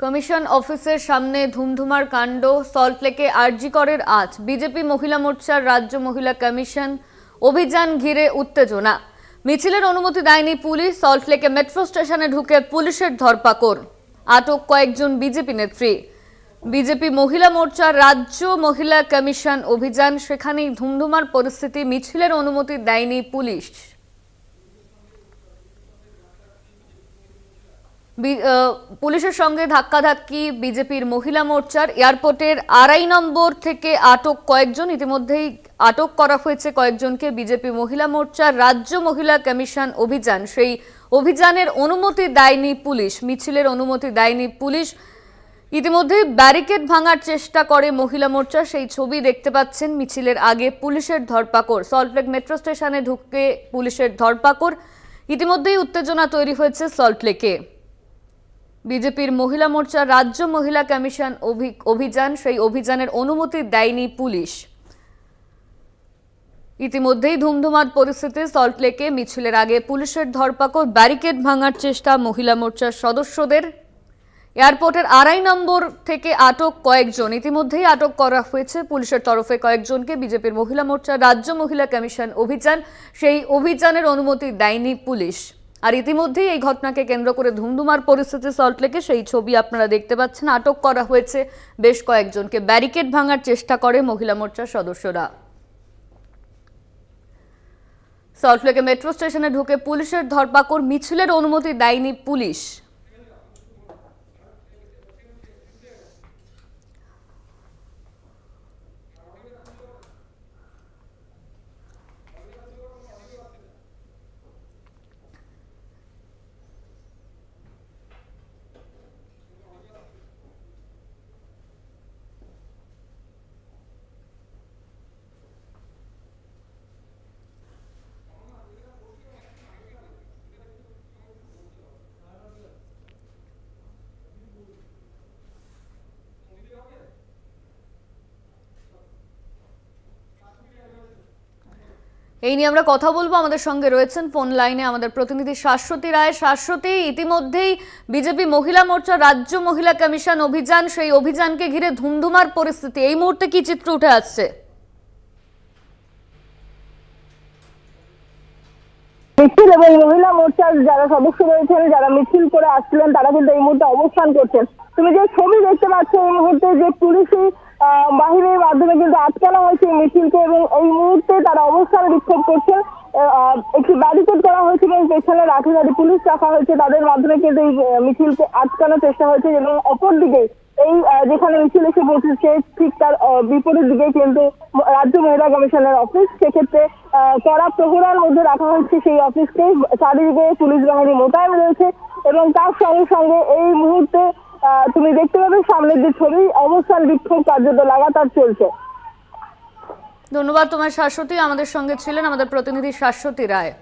Commission অফিসের সামনে ধুমধুমার কাণ্ড, সল্টলেকে আরজি করের আজ। বিজেপি মহিলা মোর্চার রাজ্য মহিলা কমিশন অভিযান ঘিরে উত্তেজনা। মিছিলের অনুমতি দেয়নি পুলিশ। সল্টলেকে মেট্রো স্টেশনে ঢুকে পুলিশের ধরপাকড়, আটক কয়েকজন বিজেপি নেত্রী। বিজেপি মহিলা মোর্চার রাজ্য মহিলা কমিশন অভিযান, সেখানেই ধুমধুমার পরিস্থিতি। মিছিলের অনুমতি দেয়নি পুলিশ। পুলিশের সঙ্গে ধাক্কাধাক্কি বিজেপির মহিলা মোর্চার। এয়ারপোর্টের ২.৫ নম্বর থেকে আটক কয়েকজন, ইতিমধ্যেই আটক করা হয়েছে কয়েকজনকে। বিজেপি মহিলা মোর্চার রাজ্য মহিলা কমিশন অভিযান, সেই অভিযানের অনুমতি দেয়নি পুলিশ। মিছিলের অনুমতি দেয়নি পুলিশ। ইতিমধ্যেই ব্যারিকেড ভাঙার চেষ্টা করে মহিলা মোর্চা, সেই ছবি দেখতে পাচ্ছেন। মিছিলের আগে পুলিশের ধরপাকড়, সল্টলেক মেট্রো স্টেশনে ঢুকে পুলিশের ধরপাকড়। ইতিমধ্যেই উত্তেজনা তৈরি হয়েছে সল্টলেকে। বিজেপির মহিলা মোর্চার রাজ্য মহিলা কমিশন অভিযান, সেই অভিযানের অনুমতি দেয়নি পুলিশ। ইতিমধ্যেই ধুমধুমার পরিস্থিতি সল্টলেকে। মিছিলের আগে পুলিশের ধরপাকড়, ব্যারিকেড ভাঙার চেষ্টা মহিলা মোর্চার সদস্যদের। এয়ারপোর্টের ২.৫ নম্বর থেকে আটক কয়েকজন, ইতিমধ্যেই আটক করা হয়েছে পুলিশের তরফে কয়েকজনকে। বিজেপির মহিলা মোর্চার রাজ্য মহিলা কমিশন অভিযান, সেই অভিযানের অনুমতি দেয়নি পুলিশ। আর ইতিমধ্যেই এই ঘটনাকে কেন্দ্র করে ধুমধুমার পরিস্থিতি সল্টলেকে, সেই ছবি আপনারা দেখতে পাচ্ছেন। আটক করা হয়েছে বেশ কয়েকজনকে। ব্যারিকেড ভাঙার চেষ্টা করে মহিলা মোর্চার সদস্যরা। সল্টলেকে মেট্রো স্টেশনে ঢুকে পুলিশের ধরপাকড়, মিছিলের অনুমতি দেয়নি পুলিশ। এই নিয়ে আমরা কথা বলবো। আমাদের সঙ্গে রয়েছেন ফোন লাইনে আমাদের প্রতিনিধি শাশ্বতী রায়। শাশ্বতী, ইতিমধ্যেই বিজেপি মহিলা মোর্চা রাজ্য মহিলা কমিশন অভিযান, সেই অভিযানকে ঘিরে ধুমধুমার পরিস্থিতি। এই মুহূর্তে কি চিত্র উঠে আসছে? মিছিল এবং মহিলা মোর্চার যারা সদস্য রয়েছেন, যারা মিছিল করে আসছিলেন, তারা কিন্তু এই মুহূর্তে অবস্থান করছেন। তুমি যে ছবি দেখতে পাচ্ছ, এই মুহূর্তে যে পুলিশি বাহিনীর মাধ্যমে কিন্তু আটকানো হয়েছে এই মিছিলকে, এবং এই মুহূর্তে তারা অবস্থান বিক্ষোভ করছেন। একটি ব্যারিকেড করা হয়েছে এবং পেছনে লাঠিধারী পুলিশ রাখা হয়েছে, তাদের মাধ্যমে কিন্তু এই মিছিলকে আটকানোর চেষ্টা হয়েছে। এবং অপরদিকে এই যেখানে মিছিল এসে পৌঁছেছে, ঠিক তার বিপরীত দিকে কিন্তু রাজ্য মহিলা কমিশনের অফিস। সেক্ষেত্রে কড়া প্রহরার মধ্যে রাখা হয়েছে সেই অফিসকে। চারিদিকে পুলিশ বাহিনী মোতায়েন রয়েছে এবং তার সঙ্গে সঙ্গে এই মুহূর্তে তুমি দেখতে পাবে সামনের যে ছবি, অবস্থান বিক্ষোভ কার্যত লাগাতার চলছে। ধন্যবাদ তোমার শাশ্বতী। আমাদের সঙ্গে ছিলেন আমাদের প্রতিনিধি শাশ্বতী রায়।